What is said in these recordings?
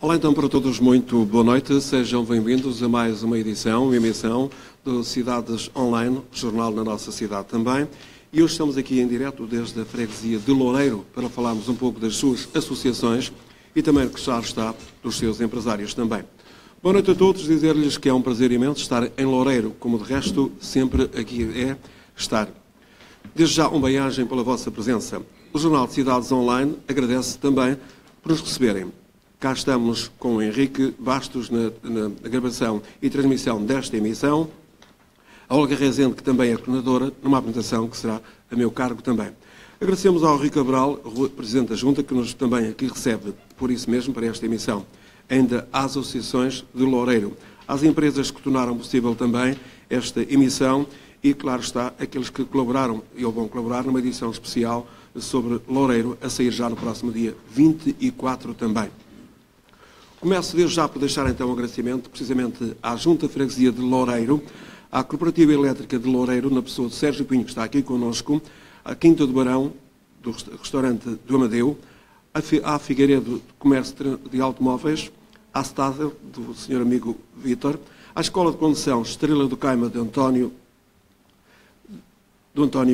Olá então para todos, muito boa noite, sejam bem-vindos a mais uma emissão do Cidades Online, jornal na nossa cidade também. E hoje estamos aqui em direto desde a freguesia de Loureiro para falarmos um pouco das suas associações e também, que já está, dos seus empresários também. Boa noite a todos, dizer-lhes que é um prazer imenso estar em Loureiro, como de resto sempre aqui é estar. Desde já, uma bem-aja pela vossa presença. O Jornal de Cidades Online agradece também por nos receberem. Cá estamos com o Henrique Bastos na gravação e transmissão desta emissão. A Olga Rezende, que também é coordenadora, numa apresentação que será a meu cargo também. Agradecemos ao Rui Cabral, Presidente da Junta, que nos também aqui recebe, por isso mesmo, para esta emissão. Ainda às associações de Loureiro, às empresas que tornaram possível também esta emissão e, claro está, aqueles que colaboraram ou vão colaborar numa edição especial sobre Loureiro, a sair já no próximo dia 24 também. Começo desde já por deixar então um agradecimento precisamente à Junta Freguesia de Loureiro, à Cooperativa Elétrica de Loureiro, na pessoa de Sérgio Pinho, que está aqui connosco, à Quinta do Barão, do restaurante do Amadeu, à Figueiredo de Comércio de Automóveis, à Stadler, do Sr. amigo Vítor, à Escola de Condução Estrela do Caima de António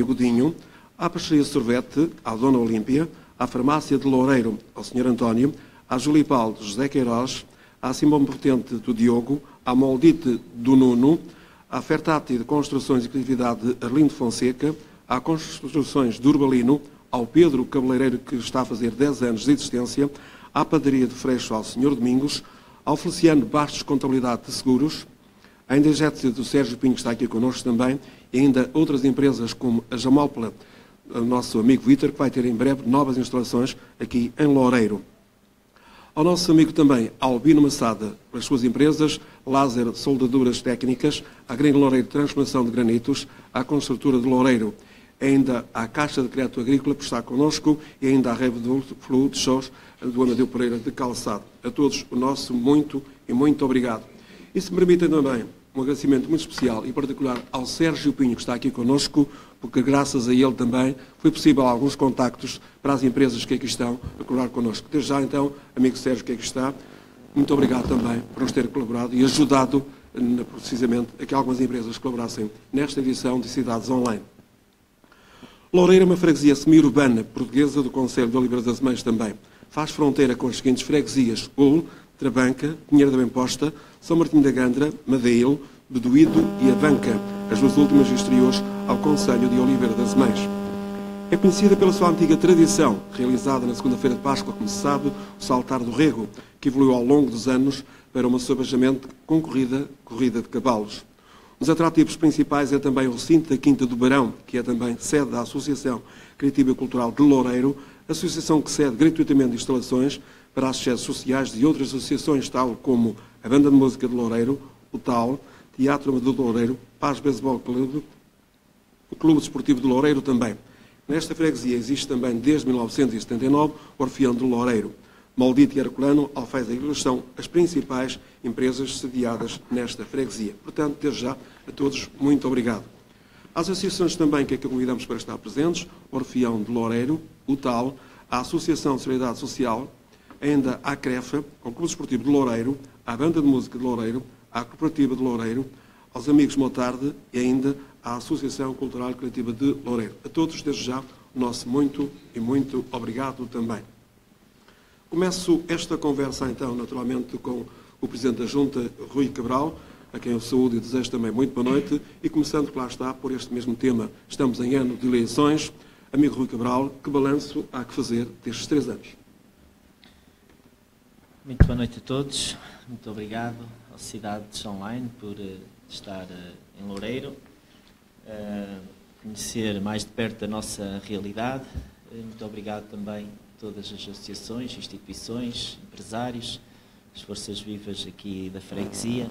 Godinho, à Pastelaria Sorvete, à Dona Olímpia, à Farmácia de Loureiro, ao Sr. António, à Julipal de José Queiroz, à Simão Potente do Diogo, à Moldite do Nuno, à Fertati de Construções e Criatividade de Arlindo Fonseca, à Construções de Urbalino, ao Pedro Cabeleireiro, que está a fazer 10 anos de existência, à Padaria de Freixo, ao Sr. Domingos, ao Feliciano Bastos Contabilidade de Seguros, à Indegécia do Sérgio Pinho, que está aqui connosco também, e ainda outras empresas como a Jamópola, o nosso amigo Vítor, que vai ter em breve novas instalações aqui em Loureiro. Ao nosso amigo também Albino Massada, pelas suas empresas, Lázaro Soldaduras Técnicas, à Gringo Loureiro Transformação de Granitos, à Construtora de Loureiro, ainda à Caixa de Crédito Agrícola, por estar connosco, e ainda à Reve do Flu de Shows do Amadeu Pereira de Calçado. A todos o nosso muito e muito obrigado. E se me permitem também um agradecimento muito especial e particular ao Sérgio Pinho, que está aqui connosco, porque graças a ele também foi possível alguns contactos para as empresas que aqui estão a colaborar connosco. Desde já, então, amigo Sérgio, que aqui está, muito obrigado também por nos ter colaborado e ajudado, precisamente, a que algumas empresas colaborassem nesta edição de Cidades Online. Loureiro é uma freguesia semi-urbana portuguesa do Concelho de Oliveira das Mães também. Faz fronteira com as seguintes freguesias: Ul, Trabanca, Pinheiro da Bemposta, São Martinho da Gandra, Madeiro, Beduído e Avanca, as duas últimas exteriores ao Concelho de Oliveira das Mães. É conhecida pela sua antiga tradição, realizada na segunda-feira de Páscoa, como se sabe, o Saltar do Rego, que evoluiu ao longo dos anos para uma sobejamente concorrida corrida de cavalos. Um dos atrativos principais é também o recinto da Quinta do Barão, que é também sede da Associação Criativa e Cultural de Loureiro, associação que cede gratuitamente instalações para as sedes sociais de outras associações, tal como a Banda de Música de Loureiro, o TAL, Teatro Amador de Loureiro, Paz Baseball Clube, o Clube Desportivo de Loureiro também. Nesta freguesia existe também, desde 1979, o Orfeão de Loureiro. Moldite e Herculano, Alfeisa e Igreja são as principais empresas sediadas nesta freguesia. Portanto, desde já, a todos, muito obrigado. Às associações também que aqui convidamos para estar presentes, o Orfeão de Loureiro, o TAL, a Associação de Solidariedade Social, ainda à CREFA, ao Clube Desportivo de Loureiro, à Banda de Música de Loureiro, à Cooperativa de Loureiro, aos Amigos Motarde e ainda à Associação Cultural e Criativa de Loureiro. A todos, desde já, o nosso muito e muito obrigado também. Começo esta conversa, então, naturalmente, com o Presidente da Junta, Rui Cabral, a quem eu saúdo e desejo também muito boa noite, e começando, que lá está, por este mesmo tema, estamos em ano de eleições. Amigo Rui Cabral, que balanço há que fazer destes 3 anos? Muito boa noite a todos, muito obrigado ao Cidades Online por estar em Loureiro, conhecer mais de perto a nossa realidade. Muito obrigado também a todas as associações, instituições, empresários, as forças vivas aqui da freguesia,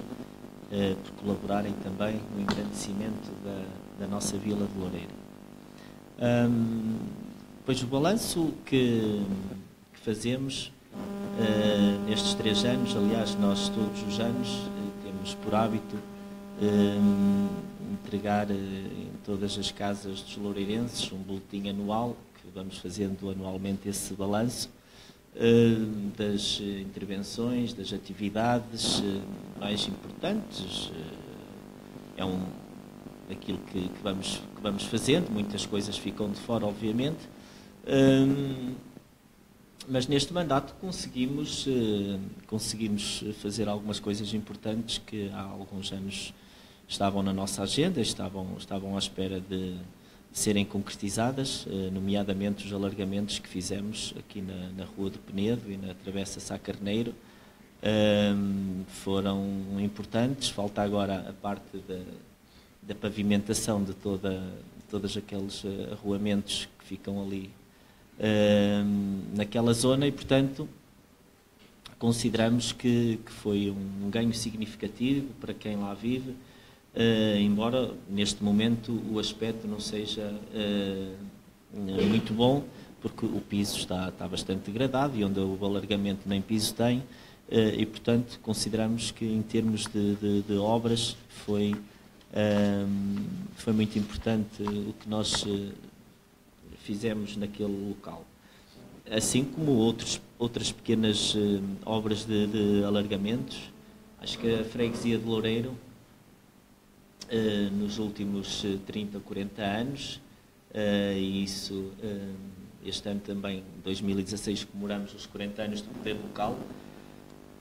por colaborarem também no engrandecimento da nossa vila de Loureiro. Pois o balanço que fazemos nestes 3 anos, aliás, nós todos os anos temos por hábito entregar em todas as casas dos loureirenses um boletim anual, que vamos fazendo anualmente esse balanço, das intervenções, das atividades mais importantes. Aquilo que vamos fazendo, muitas coisas ficam de fora, obviamente, mas neste mandato conseguimos fazer algumas coisas importantes que há alguns anos estavam na nossa agenda, estavam à espera de serem concretizadas, nomeadamente os alargamentos que fizemos aqui na Rua do Penedo e na Travessa Sá Carneiro. Foram importantes. Falta agora a parte da pavimentação de todos aqueles arruamentos que ficam ali naquela zona e, portanto, consideramos que foi um ganho significativo para quem lá vive, embora neste momento o aspecto não seja muito bom, porque o piso está bastante degradado e onde o alargamento nem piso tem, e, portanto, consideramos que em termos de obras foi muito importante o que nós fizemos naquele local. Assim como outras pequenas obras de alargamentos. Acho que a freguesia de Loureiro, nos últimos 30 ou 40 anos, e isso, este ano também, em 2016, comemoramos os 40 anos do poder local.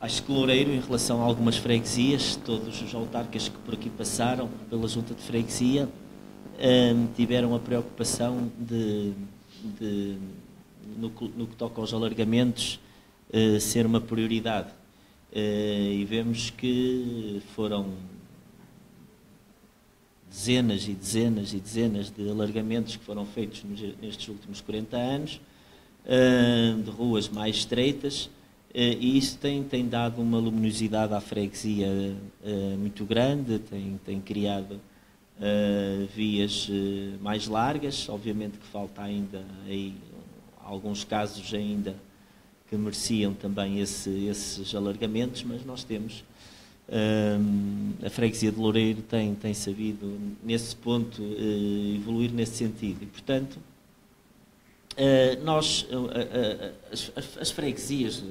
Acho que Loureiro, em relação a algumas freguesias, todos os autarcas que por aqui passaram pela junta de freguesia, tiveram a preocupação no que toca aos alargamentos, ser uma prioridade. E vemos que foram dezenas e dezenas e dezenas de alargamentos que foram feitos nestes últimos 40 anos, de ruas mais estreitas, e isso tem dado uma luminosidade à freguesia muito grande, tem criado vias mais largas. Obviamente que falta ainda aí alguns casos ainda que mereciam também esses alargamentos, mas nós temos a freguesia de Loureiro tem sabido nesse ponto evoluir nesse sentido e, portanto, as freguesias,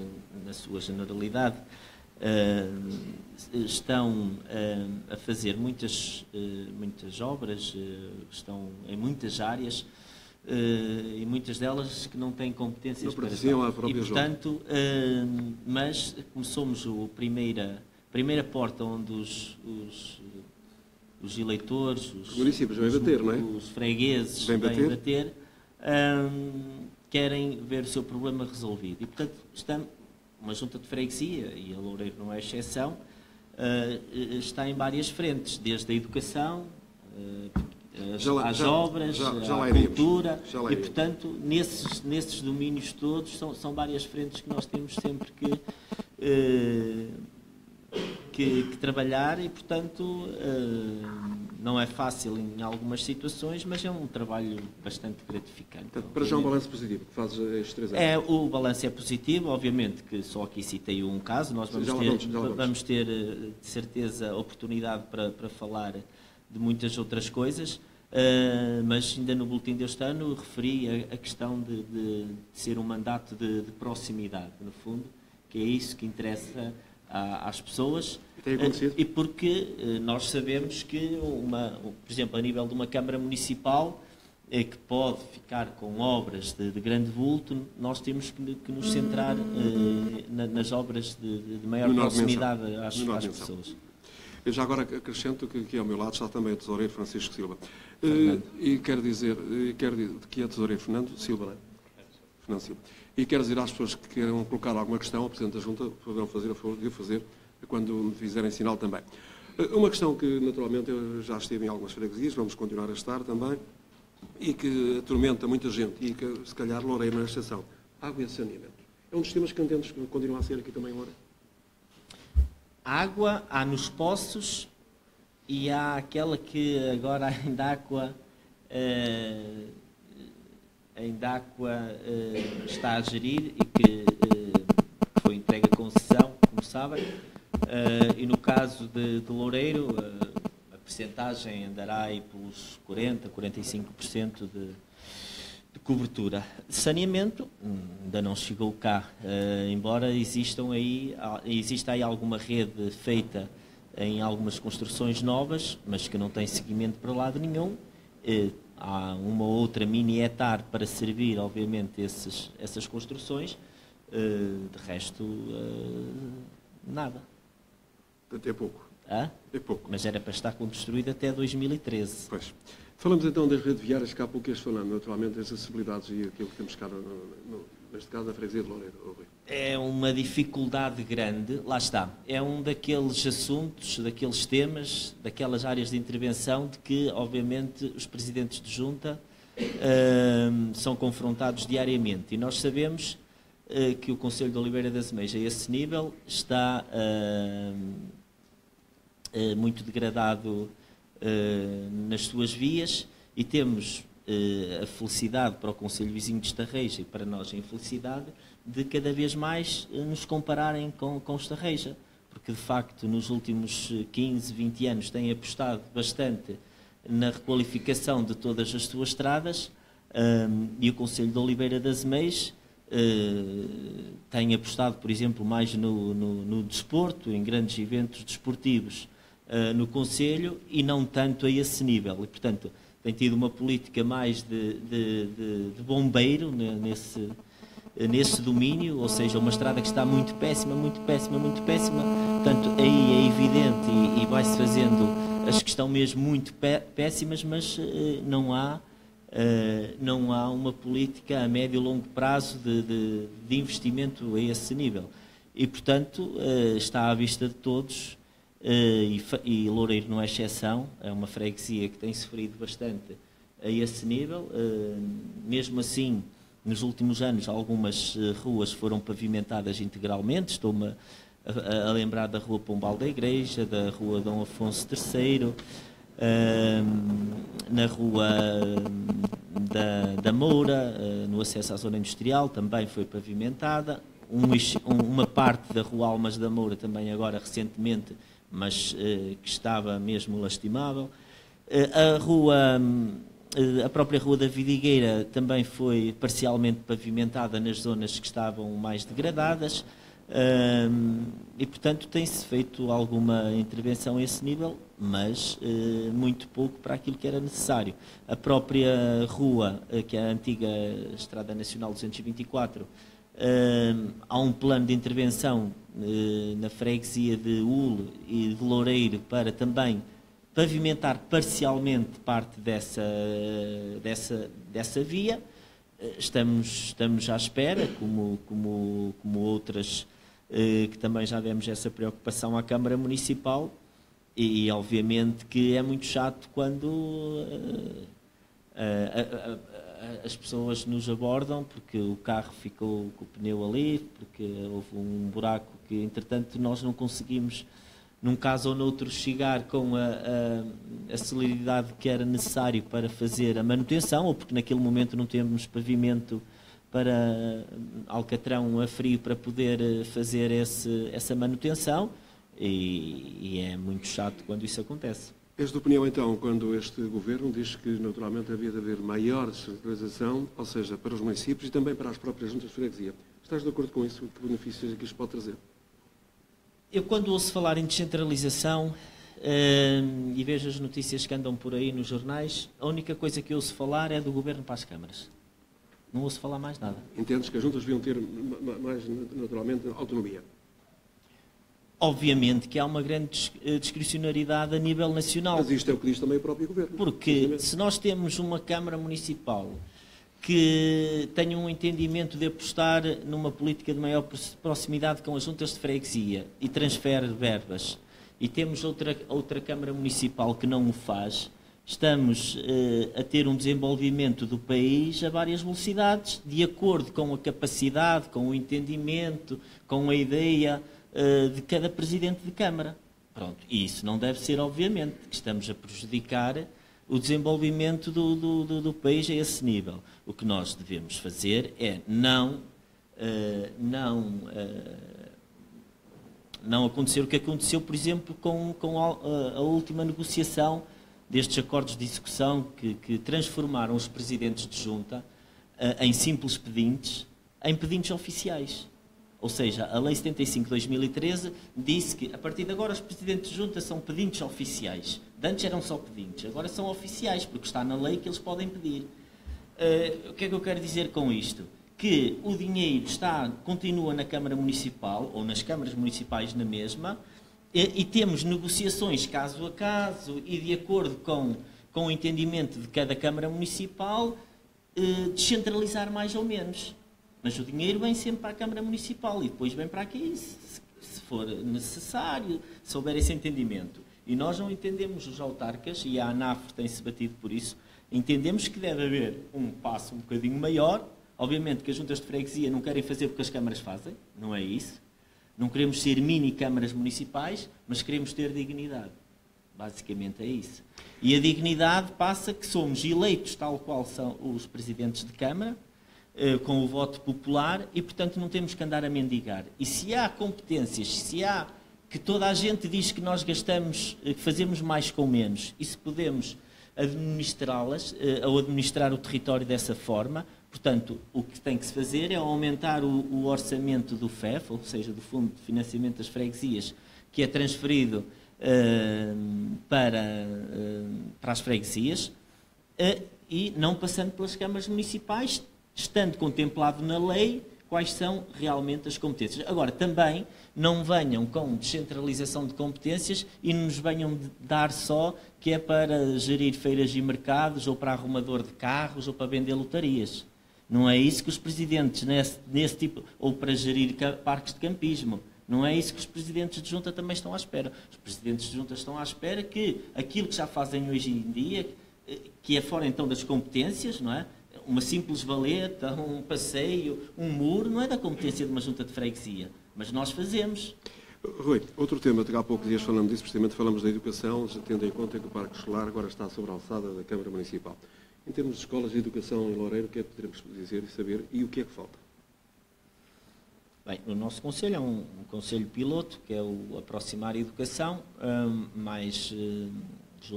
na sua generalidade, estão a fazer muitas obras, estão em muitas áreas, e muitas delas que não têm competências para tal. E, portanto, mas como somos a primeira porta onde os eleitores, os municípios vêm bater, não é? Os fregueses vêm bater, querem ver o seu problema resolvido. E, portanto, uma junta de freguesia, e a Loureiro não é exceção, está em várias frentes, desde a educação, às obras, à cultura, e, portanto, nesses domínios todos, são várias frentes que nós temos sempre que trabalhar e, portanto, não é fácil em algumas situações, mas é um trabalho bastante gratificante. Portanto, para já um balanço positivo, que faz estes 3 anos. O balanço é positivo, obviamente que só aqui citei um caso, nós vamos ter de certeza oportunidade para falar de muitas outras coisas, mas ainda no boletim deste ano referi a questão de ser um mandato de proximidade, no fundo, que é isso que interessa às pessoas, e porque nós sabemos que, por exemplo, a nível de uma Câmara Municipal que pode ficar com obras de grande vulto, nós temos que nos centrar nas obras de maior proximidade às pessoas. Eu já agora acrescento que aqui ao meu lado está também o tesoureiro Francisco Silva. E quero dizer que é tesoureiro Fernando Silva, Fernando Silva. E quero dizer às pessoas que queiram colocar alguma questão ao Presidente da Junta, poderão fazer a favor de o fazer quando me fizerem sinal também. Uma questão que, naturalmente, eu já estive em algumas freguesias, vamos continuar a estar também, e que atormenta muita gente, e que, se calhar, Loureiro não é exceção. Água e saneamento. É um dos temas candentes que continua a ser aqui também em Loureiro. Água há nos poços e há aquela que agora a Indáqua está a gerir e que foi entregue a concessão, como sabem, e no caso de Loureiro a percentagem andará aí pelos 40%, 45% de cobertura. Saneamento, ainda não chegou cá, embora exista aí alguma rede feita em algumas construções novas, mas que não tem seguimento para lado nenhum. Há uma ou outra mini-etar para servir, obviamente, essas construções. De resto, nada. Até pouco. É pouco. Mas era para estar construído até 2013. Pois. Falamos então das redes viárias, que há pouco ias falando, naturalmente, das acessibilidades e aquilo que temos cá, neste caso, na freguesia de Loureiro. É uma dificuldade grande, lá está, é um daqueles assuntos, daqueles temas, daquelas áreas de intervenção de que, obviamente, os presidentes de junta são confrontados diariamente. E nós sabemos que o Concelho de Oliveira das Meias, a esse nível, está muito degradado nas suas vias, e temos a felicidade para o Concelho Vizinho de Estarreja e para nós a infelicidade de cada vez mais nos compararem com Estarreja, porque de facto nos últimos 15, 20 anos têm apostado bastante na requalificação de todas as suas estradas, e o Concelho de Oliveira das Meias tem apostado, por exemplo, mais no desporto, em grandes eventos desportivos no Concelho, e não tanto a esse nível. E, portanto, tem tido uma política mais de bombeiro nesse domínio, ou seja, uma estrada que está muito péssima, muito péssima, muito péssima. Portanto, aí é evidente e vai-se fazendo as que estão mesmo muito péssimas, mas não há uma política a médio e longo prazo de investimento a esse nível. E, portanto, está à vista de todos. E Loureiro não é exceção, é uma freguesia que tem sofrido bastante a esse nível. Mesmo assim, nos últimos anos, algumas ruas foram pavimentadas integralmente. Estou-me a lembrar da Rua Pombal da Igreja, da Rua Dom Afonso III, na Rua da Moura, no acesso à zona industrial, também foi pavimentada. Uma parte da Rua Almas da Moura também agora recentemente, mas que estava mesmo lastimável. A própria Rua da Vidigueira também foi parcialmente pavimentada nas zonas que estavam mais degradadas, e, portanto, tem-se feito alguma intervenção a esse nível, mas muito pouco para aquilo que era necessário. A própria rua, que é a antiga Estrada Nacional 224, há um plano de intervenção na freguesia de Ule e de Loureiro para também pavimentar parcialmente parte dessa via. Estamos à espera, como outras que também já demos essa preocupação à Câmara Municipal, e obviamente que é muito chato quando as pessoas nos abordam porque o carro ficou com o pneu ali, porque houve um buraco que, entretanto, nós não conseguimos, num caso ou noutro, chegar com a celeridade que era necessário para fazer a manutenção, ou porque naquele momento não temos pavimento para alcatrão a frio para poder fazer essa manutenção, e é muito chato quando isso acontece. És de opinião, então, quando este Governo diz que, naturalmente, havia de haver maior descentralização, ou seja, para os municípios e também para as próprias juntas de freguesia. Estás de acordo com isso? Que benefícios é que isto pode trazer? Eu, quando ouço falar em descentralização e vejo as notícias que andam por aí nos jornais, a única coisa que ouço falar é do Governo para as câmaras. Não ouço falar mais nada. Entendes que as juntas deviam ter mais, naturalmente, autonomia? Obviamente que há uma grande discricionariedade a nível nacional. Mas isto é o que diz também o próprio Governo. Porque se nós temos uma Câmara Municipal que tenha um entendimento de apostar numa política de maior proximidade com as juntas de freguesia e transfere verbas, e temos outra Câmara Municipal que não o faz, estamos a ter um desenvolvimento do país a várias velocidades, de acordo com a capacidade, com o entendimento, com a ideia de cada Presidente de Câmara. Pronto. E isso não deve ser, obviamente, que estamos a prejudicar o desenvolvimento do país a esse nível. O que nós devemos fazer é não acontecer o que aconteceu, por exemplo, com a última negociação destes acordos de execução que transformaram os presidentes de junta em simples pedintes, em pedintes oficiais. Ou seja, a Lei 75 de 2013 disse que, a partir de agora, os presidentes de junta são pedintes oficiais. De antes eram só pedintes, agora são oficiais, porque está na lei que eles podem pedir. O que é que eu quero dizer com isto? Que o dinheiro continua na Câmara Municipal, ou nas câmaras municipais na mesma, e temos negociações caso a caso e de acordo com o entendimento de cada Câmara Municipal, descentralizar mais ou menos. Mas o dinheiro vem sempre para a Câmara Municipal e depois vem para aqui, se for necessário, se houver esse entendimento. E nós não entendemos, os autarcas, e a ANAF tem-se batido por isso, entendemos que deve haver um passo um bocadinho maior. Obviamente que as juntas de freguesia não querem fazer porque as câmaras fazem, não é isso. Não queremos ser mini-câmaras municipais, mas queremos ter dignidade. Basicamente é isso. E a dignidade passa que somos eleitos tal qual são os presidentes de Câmara, com o voto popular, e portanto não temos que andar a mendigar. E se há competências, se há que toda a gente diz que nós gastamos, que fazemos mais com menos, e se podemos administrá-las, ou administrar o território dessa forma, portanto, o que tem que se fazer é aumentar o orçamento do FEF, ou seja, do Fundo de Financiamento das Freguesias, que é transferido para as freguesias, e não passando pelas câmaras municipais, estando contemplado na lei quais são realmente as competências. Agora, também não venham com descentralização de competências e nos venham dar só que é para gerir feiras e mercados, ou para arrumador de carros, ou para vender lotarias. Não é isso que os presidentes, nesse tipo, ou para gerir parques de campismo, não é isso que os presidentes de junta também estão à espera. Os presidentes de junta estão à espera que aquilo que já fazem hoje em dia, que é fora então das competências, não é? Uma simples valeta, um passeio, um muro, não é da competência de uma junta de freguesia, mas nós fazemos. Rui, outro tema, há poucos dias falamos disso, precisamente falamos da educação, tendo em conta que o Parque Escolar agora está sobre a alçada da Câmara Municipal. Em termos de escolas de educação em Loureiro, o que é que poderemos dizer e saber e o que é que falta? Bem, o nosso conselho é um conselho piloto, que é o Aproximar a Educação, mas...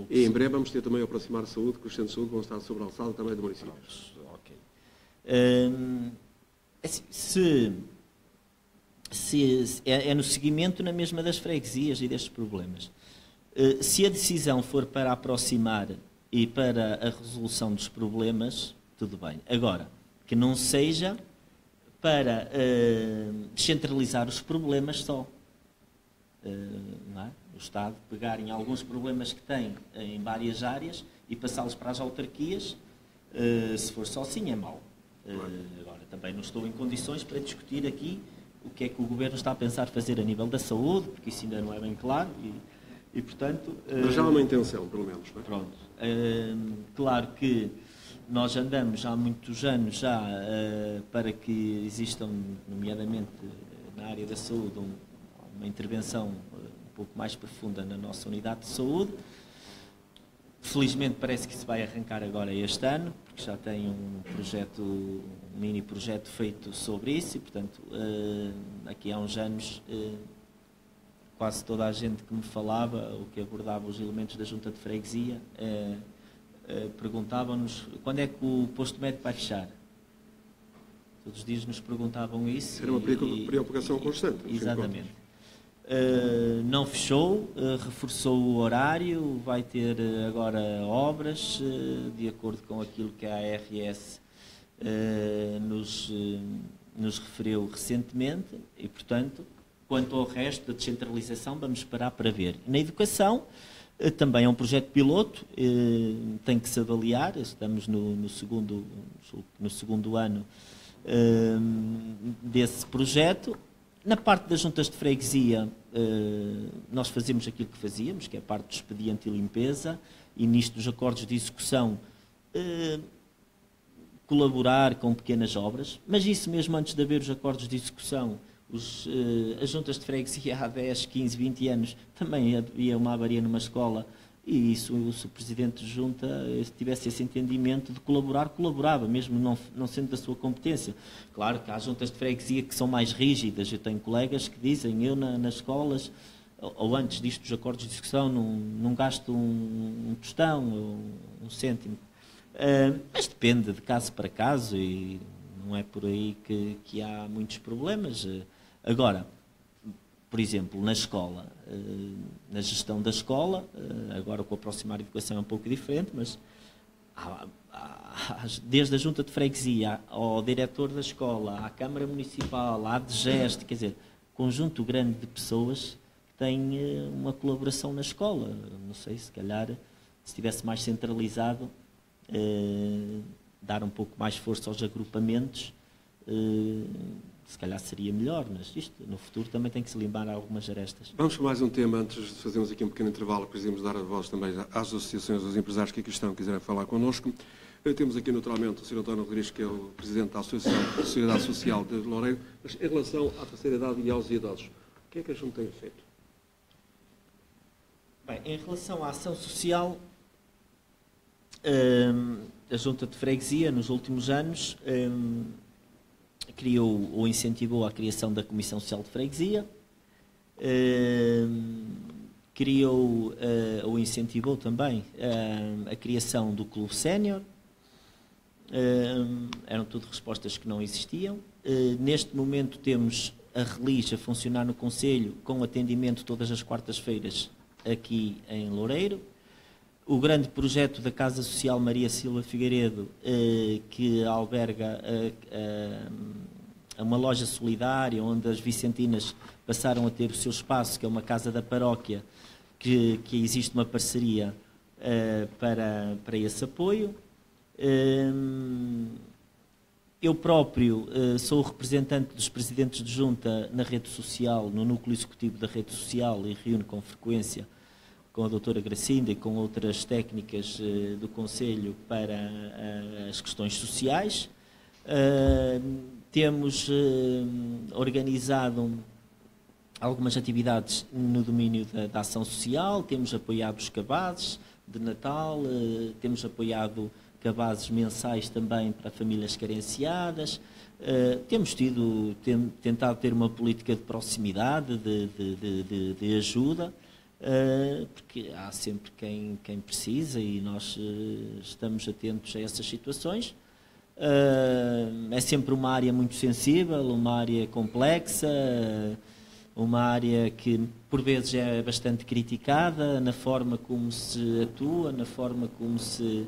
E em breve vamos ter também o Aproximar a Saúde, que os centros de saúde vão estar sobre a alçada também do município. Ok. É no seguimento na mesma das freguesias e destes problemas. Se a decisão for para aproximar e para a resolução dos problemas, tudo bem. Agora, que não seja para descentralizar os problemas só. Não é? O Estado pegar em alguns problemas que tem em várias áreas e passá-los para as autarquias, se for só assim é mau. Agora, também não estou em condições para discutir aqui o que é que o Governo está a pensar fazer a nível da saúde, porque isso ainda não é bem claro e portanto... Mas já há uma intenção, pelo menos, não é? Pronto. Claro que nós andamos há muitos anos já para que existam, nomeadamente na área da saúde, uma intervenção um pouco mais profunda na nossa unidade de saúde. Felizmente parece que isso vai arrancar agora este ano, porque já tem um mini projeto feito sobre isso e, portanto, aqui há uns anos quase toda a gente que me falava, ou que abordava os elementos da junta de freguesia, perguntavam-nos quando é que o posto médico vai fechar. Todos os dias nos perguntavam isso. Era uma preocupação constante. Exatamente. Não fechou, reforçou o horário, vai ter agora obras, de acordo com aquilo que a ARS nos referiu recentemente, e, portanto, quanto ao resto da descentralização, vamos esperar para ver. Na educação, também é um projeto piloto, tem que se avaliar, estamos no segundo ano desse projeto. Na parte das juntas de freguesia, nós fazemos aquilo que fazíamos, que é a parte do expediente e limpeza, e nisto dos acordos de execução, colaborar com pequenas obras, mas isso mesmo antes de haver os acordos de execução, as juntas de freguesia há 10, 15, 20 anos, também havia uma avaria numa escola, e se o Presidente de Junta tivesse esse entendimento de colaborar, colaborava, mesmo não sendo da sua competência. Claro que há juntas de freguesia que são mais rígidas. Eu tenho colegas que dizem, eu nas escolas, ou antes disto dos acordos de discussão, não gasto um tostão, ou um cêntimo. Mas depende de caso para caso e não é por aí que há muitos problemas. Agora, por exemplo, na escola, na gestão da escola, agora com a Aproximar Educação é um pouco diferente, mas desde a Junta de Freguesia ao diretor da escola, à Câmara Municipal, à DGEST, quer dizer, conjunto grande de pessoas que têm uma colaboração na escola. Não sei, se calhar, se estivesse mais centralizado, dar um pouco mais força aos agrupamentos, se calhar seria melhor, mas isto no futuro também tem que se limpar algumas arestas. Vamos para mais um tema, antes de fazermos aqui um pequeno intervalo, precisamos dar a voz também às associações dos empresários que aqui estão, quiserem falar connosco. Temos aqui naturalmente o Sr. António Rodrigues, que é o Presidente da Sociedade Social de Loureiro, mas em relação à terceira idade e aos idosos, o que é que a Junta tem feito? Bem, em relação à ação social, a Junta de Freguesia, nos últimos anos, criou ou incentivou a criação da Comissão Social de Freguesia, criou ou incentivou também a criação do Clube Sénior. Eram tudo respostas que não existiam. Neste momento temos a Relige a funcionar no Conselho, com atendimento todas as quartas-feiras aqui em Loureiro. O grande projeto da Casa Social Maria Silva Figueiredo, que alberga uma loja solidária, onde as vicentinas passaram a ter o seu espaço, que é uma casa da paróquia, que existe uma parceria para esse apoio. Eu próprio sou o representante dos presidentes de junta na rede social, no núcleo executivo da rede social, e reúno com frequência com a doutora Gracinda e com outras técnicas do Conselho para as questões sociais. Temos organizado algumas atividades no domínio da ação social, temos apoiado os cabazes de Natal, temos apoiado cabazes mensais também para famílias carenciadas, temos tentado ter uma política de proximidade, de ajuda, porque há sempre quem precisa e nós estamos atentos a essas situações. É sempre uma área muito sensível, uma área complexa, uma área que por vezes é bastante criticada na forma como se atua, na forma como se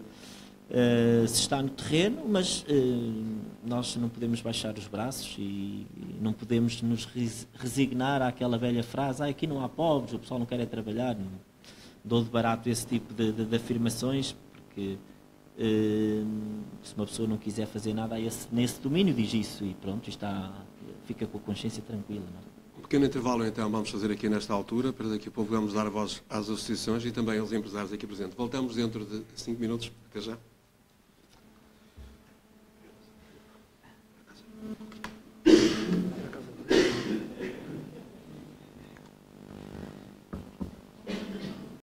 está no terreno, mas nós não podemos baixar os braços e não podemos nos resignar àquela velha frase: aqui não há pobres, o pessoal não quer é trabalhar. Não dou de barato esse tipo de afirmações, porque se uma pessoa não quiser fazer nada nesse domínio, diz isso e pronto, fica com a consciência tranquila. Não? Um pequeno intervalo então vamos fazer aqui nesta altura, para daqui a pouco vamos dar a voz às associações e também aos empresários aqui presentes. Voltamos dentro de 5 minutos. Até já.